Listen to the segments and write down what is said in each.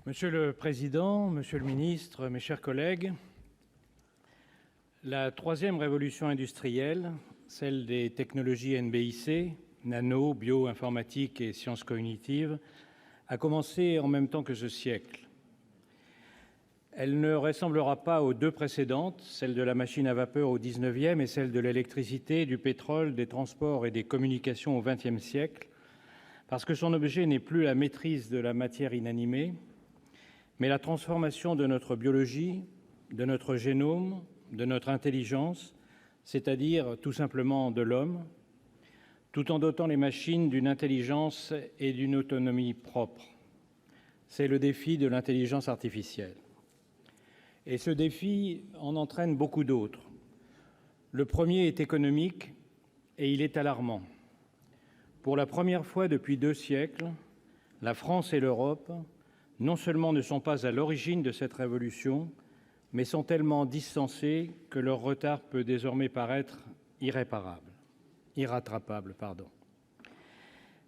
Monsieur le président, monsieur le ministre, mes chers collègues, la troisième révolution industrielle, celle des technologies NBIC, nano, bio, informatique et sciences cognitives, a commencé en même temps que ce siècle. Elle ne ressemblera pas aux deux précédentes, celle de la machine à vapeur au XIXe et celle de l'électricité, du pétrole, des transports et des communications au XXe siècle, parce que son objet n'est plus la maîtrise de la matière inanimée, mais la transformation de notre biologie, de notre génome, de notre intelligence, c'est-à-dire tout simplement de l'homme, tout en dotant les machines d'une intelligence et d'une autonomie propres. C'est le défi de l'intelligence artificielle. Et ce défi en entraîne beaucoup d'autres. Le premier est économique et il est alarmant. Pour la première fois depuis 2 siècles, la France et l'Europe non seulement ne sont pas à l'origine de cette révolution, mais sont tellement distancées que leur retard peut désormais paraître irrattrapable.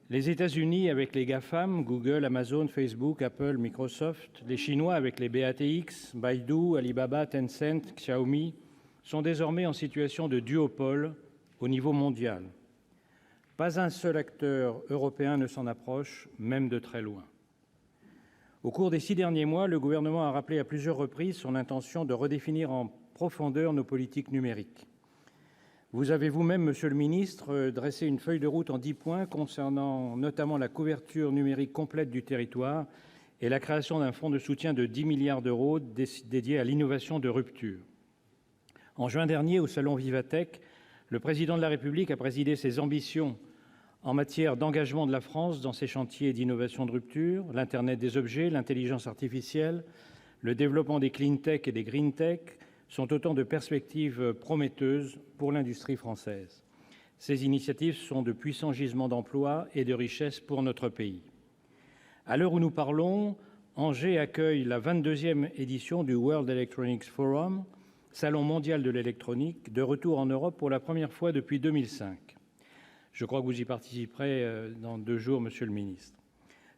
Les États-Unis avec les GAFAM, Google, Amazon, Facebook, Apple, Microsoft, les Chinois avec les BATX, Baidu, Alibaba, Tencent, Xiaomi, sont désormais en situation de duopole au niveau mondial. Pas un seul acteur européen ne s'en approche, même de très loin. Au cours des 6 derniers mois, le gouvernement a rappelé à plusieurs reprises son intention de redéfinir en profondeur nos politiques numériques. Vous avez vous-même, monsieur le ministre, dressé une feuille de route en 10 points concernant notamment la couverture numérique complète du territoire et la création d'un fonds de soutien de 10 milliards d'euros dédié à l'innovation de rupture. En juin dernier, au salon Vivatech, le président de la République a présidé ses ambitions en matière d'engagement de la France dans ces chantiers d'innovation de rupture, l'Internet des objets, l'intelligence artificielle, le développement des clean tech et des green tech sont autant de perspectives prometteuses pour l'industrie française. Ces initiatives sont de puissants gisements d'emplois et de richesses pour notre pays. À l'heure où nous parlons, Angers accueille la 22e édition du World Electronics Forum, Salon mondial de l'électronique, de retour en Europe pour la première fois depuis 2005. Je crois que vous y participerez dans 2 jours, monsieur le ministre.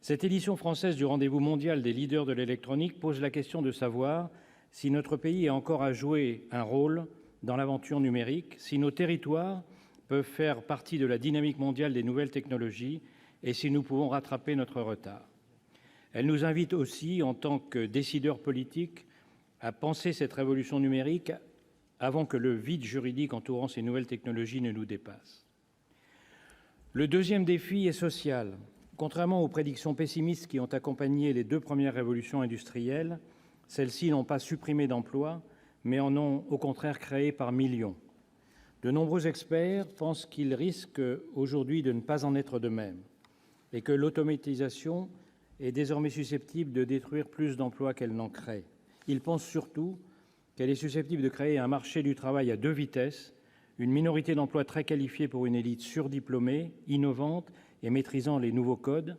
Cette édition française du rendez-vous mondial des leaders de l'électronique pose la question de savoir si notre pays a encore à jouer un rôle dans l'aventure numérique, si nos territoires peuvent faire partie de la dynamique mondiale des nouvelles technologies et si nous pouvons rattraper notre retard. Elle nous invite aussi, en tant que décideurs politiques, à penser cette révolution numérique avant que le vide juridique entourant ces nouvelles technologies ne nous dépasse. Le deuxième défi est social. Contrairement aux prédictions pessimistes qui ont accompagné les 2 premières révolutions industrielles, celles-ci n'ont pas supprimé d'emplois, mais en ont au contraire créé par millions. De nombreux experts pensent qu'il risque aujourd'hui de ne pas en être de même et que l'automatisation est désormais susceptible de détruire plus d'emplois qu'elle n'en crée. Ils pensent surtout qu'elle est susceptible de créer un marché du travail à 2 vitesses, une minorité d'emplois très qualifiés pour une élite surdiplômée, innovante et maîtrisant les nouveaux codes,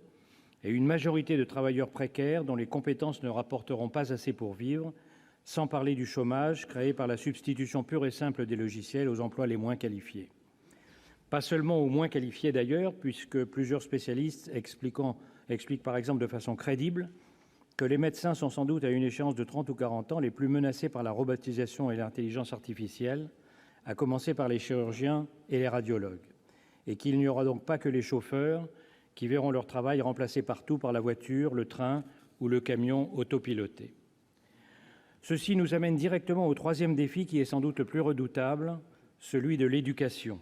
et une majorité de travailleurs précaires dont les compétences ne rapporteront pas assez pour vivre, sans parler du chômage créé par la substitution pure et simple des logiciels aux emplois les moins qualifiés. Pas seulement aux moins qualifiés d'ailleurs, puisque plusieurs spécialistes expliquent par exemple de façon crédible que les médecins sont sans doute à une échéance de 30 ou 40 ans les plus menacés par la robotisation et l'intelligence artificielle, à commencer par les chirurgiens et les radiologues, et qu'il n'y aura donc pas que les chauffeurs qui verront leur travail remplacé partout par la voiture, le train ou le camion autopiloté. Ceci nous amène directement au 3e défi qui est sans doute le plus redoutable, celui de l'éducation.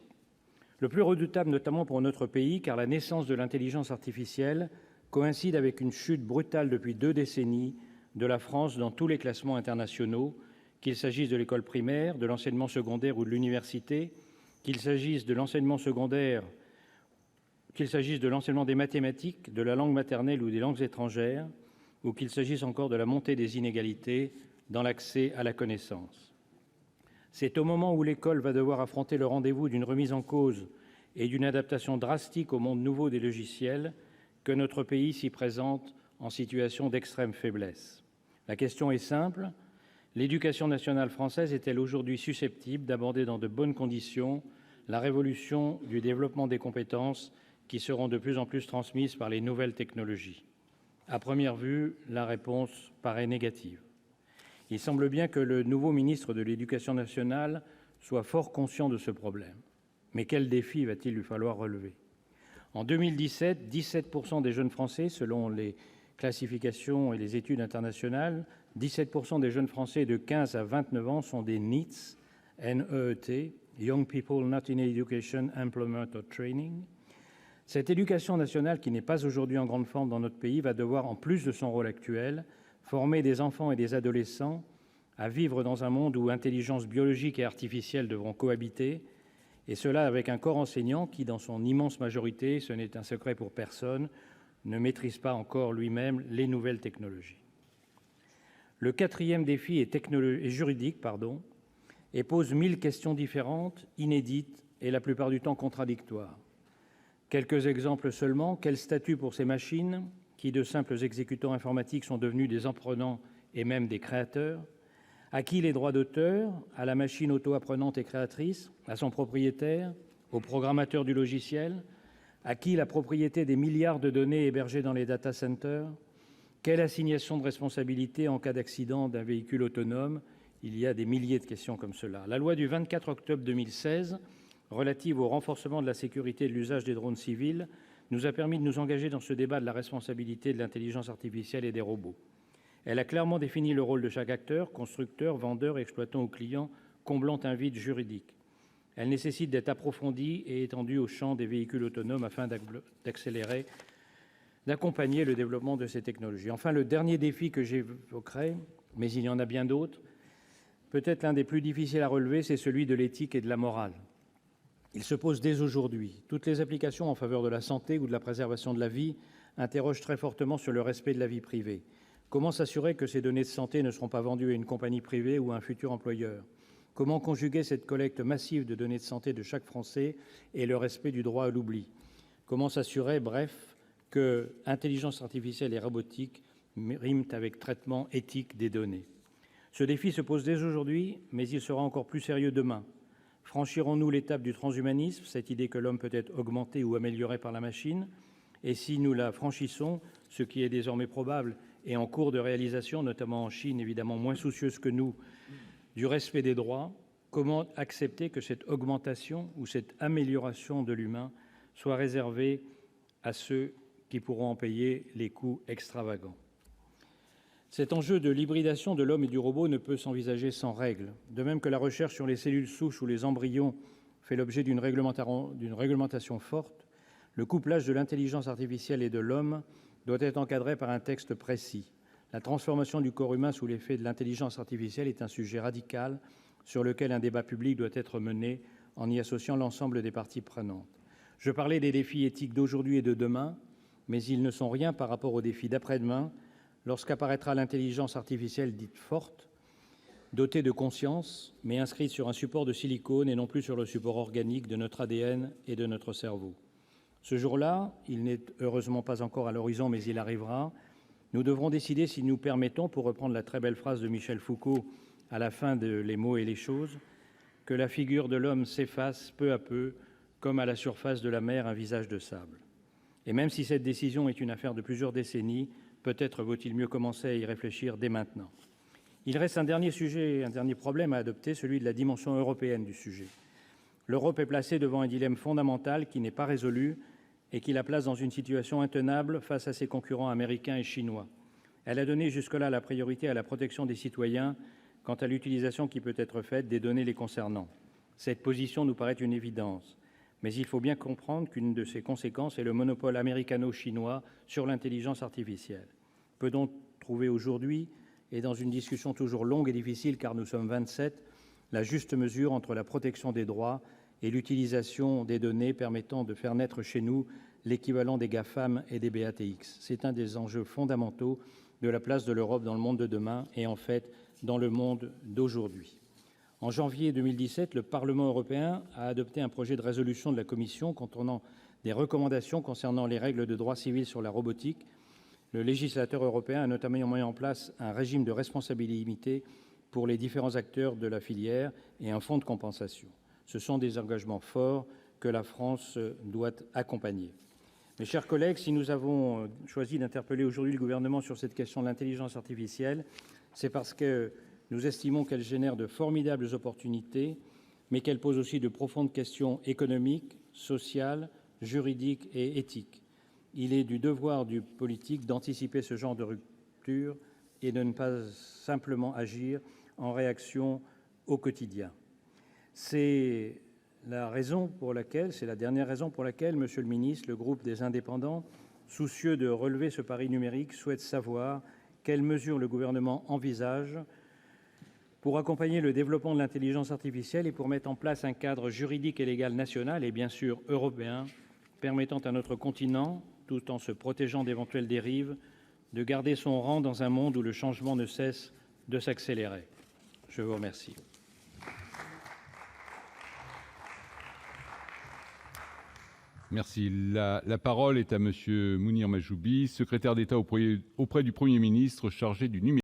Le plus redoutable notamment pour notre pays, car la naissance de l'intelligence artificielle coïncide avec une chute brutale depuis 2 décennies de la France dans tous les classements internationaux, qu'il s'agisse de l'école primaire, de l'enseignement secondaire ou de l'université, qu'il s'agisse de l'enseignement secondaire, qu'il s'agisse de l'enseignement des mathématiques, de la langue maternelle ou des langues étrangères, ou qu'il s'agisse encore de la montée des inégalités dans l'accès à la connaissance. C'est au moment où l'école va devoir affronter le rendez-vous d'une remise en cause et d'une adaptation drastique au monde nouveau des logiciels que notre pays s'y présente en situation d'extrême faiblesse. La question est simple. L'éducation nationale française est-elle aujourd'hui susceptible d'aborder dans de bonnes conditions la révolution du développement des compétences qui seront de plus en plus transmises par les nouvelles technologies ? À première vue, la réponse paraît négative. Il semble bien que le nouveau ministre de l'Éducation nationale soit fort conscient de ce problème. Mais quel défi va-t-il lui falloir relever ? En 2017, 17% des jeunes Français, selon les classifications et les études internationales, 17% des jeunes Français de 15 à 29 ans sont des NEET, N-E-E-T, Young People Not in Education, Employment or Training. Cette éducation nationale, qui n'est pas aujourd'hui en grande forme dans notre pays, va devoir, en plus de son rôle actuel, former des enfants et des adolescents à vivre dans un monde où intelligence biologique et artificielle devront cohabiter, et cela avec un corps enseignant qui, dans son immense majorité, ce n'est un secret pour personne, ne maîtrise pas encore lui-même les nouvelles technologies. Le quatrième défi est juridique, et pose 1000 questions différentes, inédites et la plupart du temps contradictoires. Quelques exemples seulement. Quel statut pour ces machines qui, de simples exécutants informatiques, sont devenus des apprenants et même des créateurs ? À qui les droits d'auteur ? À la machine auto-apprenante et créatrice ? À son propriétaire ? Au programmateur du logiciel ? À qui la propriété des milliards de données hébergées dans les data centers ? Quelle assignation de responsabilité en cas d'accident d'un véhicule autonome ? Il y a des milliers de questions comme cela. La loi du 24 octobre 2016 relative au renforcement de la sécurité de l'usage des drones civils nous a permis de nous engager dans ce débat de la responsabilité de l'intelligence artificielle et des robots. Elle a clairement défini le rôle de chaque acteur, constructeur, vendeur, exploitant ou client, comblant un vide juridique. Elle nécessite d'être approfondie et étendue au champ des véhicules autonomes afin d'accélérer, d'accompagner le développement de ces technologies. Enfin, le dernier défi que j'évoquerai, mais il y en a bien d'autres, peut-être l'un des plus difficiles à relever, c'est celui de l'éthique et de la morale. Il se pose dès aujourd'hui. Toutes les applications en faveur de la santé ou de la préservation de la vie interrogent très fortement sur le respect de la vie privée. Comment s'assurer que ces données de santé ne seront pas vendues à une compagnie privée ou à un futur employeur ? Comment conjuguer cette collecte massive de données de santé de chaque Français et le respect du droit à l'oubli ? Comment s'assurer, bref, que intelligence artificielle et robotique riment avec traitement éthique des données ? Ce défi se pose dès aujourd'hui, mais il sera encore plus sérieux demain. Franchirons-nous l'étape du transhumanisme, cette idée que l'homme peut être augmenté ou amélioré par la machine ? Et si nous la franchissons, ce qui est désormais probable et en cours de réalisation, notamment en Chine, évidemment moins soucieuse que nous du respect des droits, comment accepter que cette augmentation ou cette amélioration de l'humain soit réservée à ceux qui pourront en payer les coûts extravagants ? Cet enjeu de l'hybridation de l'homme et du robot ne peut s'envisager sans règles. De même que la recherche sur les cellules souches ou les embryons fait l'objet d'une réglementation forte, le couplage de l'intelligence artificielle et de l'homme doit être encadré par un texte précis. La transformation du corps humain sous l'effet de l'intelligence artificielle est un sujet radical sur lequel un débat public doit être mené en y associant l'ensemble des parties prenantes. Je parlais des défis éthiques d'aujourd'hui et de demain, mais ils ne sont rien par rapport aux défis d'après-demain, lorsqu'apparaîtra l'intelligence artificielle dite forte, dotée de conscience, mais inscrite sur un support de silicone et non plus sur le support organique de notre ADN et de notre cerveau. Ce jour-là, il n'est heureusement pas encore à l'horizon, mais il arrivera, nous devrons décider si nous permettons, pour reprendre la très belle phrase de Michel Foucault à la fin de Les mots et les choses, que la figure de l'homme s'efface peu à peu, comme à la surface de la mer un visage de sable. Et même si cette décision est une affaire de plusieurs décennies, peut-être vaut-il mieux commencer à y réfléchir dès maintenant. Il reste un dernier sujet, un dernier problème à adopter, celui de la dimension européenne du sujet. L'Europe est placée devant un dilemme fondamental qui n'est pas résolu et qui la place dans une situation intenable face à ses concurrents américains et chinois. Elle a donné jusque-là la priorité à la protection des citoyens quant à l'utilisation qui peut être faite des données les concernant. Cette position nous paraît une évidence, mais il faut bien comprendre qu'une de ses conséquences est le monopole américano-chinois sur l'intelligence artificielle. Peut-on trouver aujourd'hui, et dans une discussion toujours longue et difficile car nous sommes 27, la juste mesure entre la protection des droits et l'utilisation des données permettant de faire naître chez nous l'équivalent des GAFAM et des BATX ? C'est un des enjeux fondamentaux de la place de l'Europe dans le monde de demain et en fait dans le monde d'aujourd'hui. En janvier 2017, le Parlement européen a adopté un projet de résolution de la Commission contenant des recommandations concernant les règles de droit civil sur la robotique. Le législateur européen a notamment mis en place un régime de responsabilité limitée pour les différents acteurs de la filière et un fonds de compensation. Ce sont des engagements forts que la France doit accompagner. Mes chers collègues, si nous avons choisi d'interpeller aujourd'hui le Gouvernement sur cette question de l'intelligence artificielle, c'est parce que nous estimons qu'elle génère de formidables opportunités, mais qu'elle pose aussi de profondes questions économiques, sociales, juridiques et éthiques. Il est du devoir du politique d'anticiper ce genre de rupture et de ne pas simplement agir en réaction au quotidien. C'est la dernière raison pour laquelle, monsieur le ministre, le groupe des Indépendants, soucieux de relever ce pari numérique, souhaite savoir quelles mesures le Gouvernement envisage pour accompagner le développement de l'intelligence artificielle et pour mettre en place un cadre juridique et légal national et, bien sûr, européen, permettant à notre continent, tout en se protégeant d'éventuelles dérives, de garder son rang dans un monde où le changement ne cesse de s'accélérer. Je vous remercie. Merci. La parole est à Monsieur Mounir Mahjoubi, secrétaire d'État auprès du Premier ministre chargé du numérique.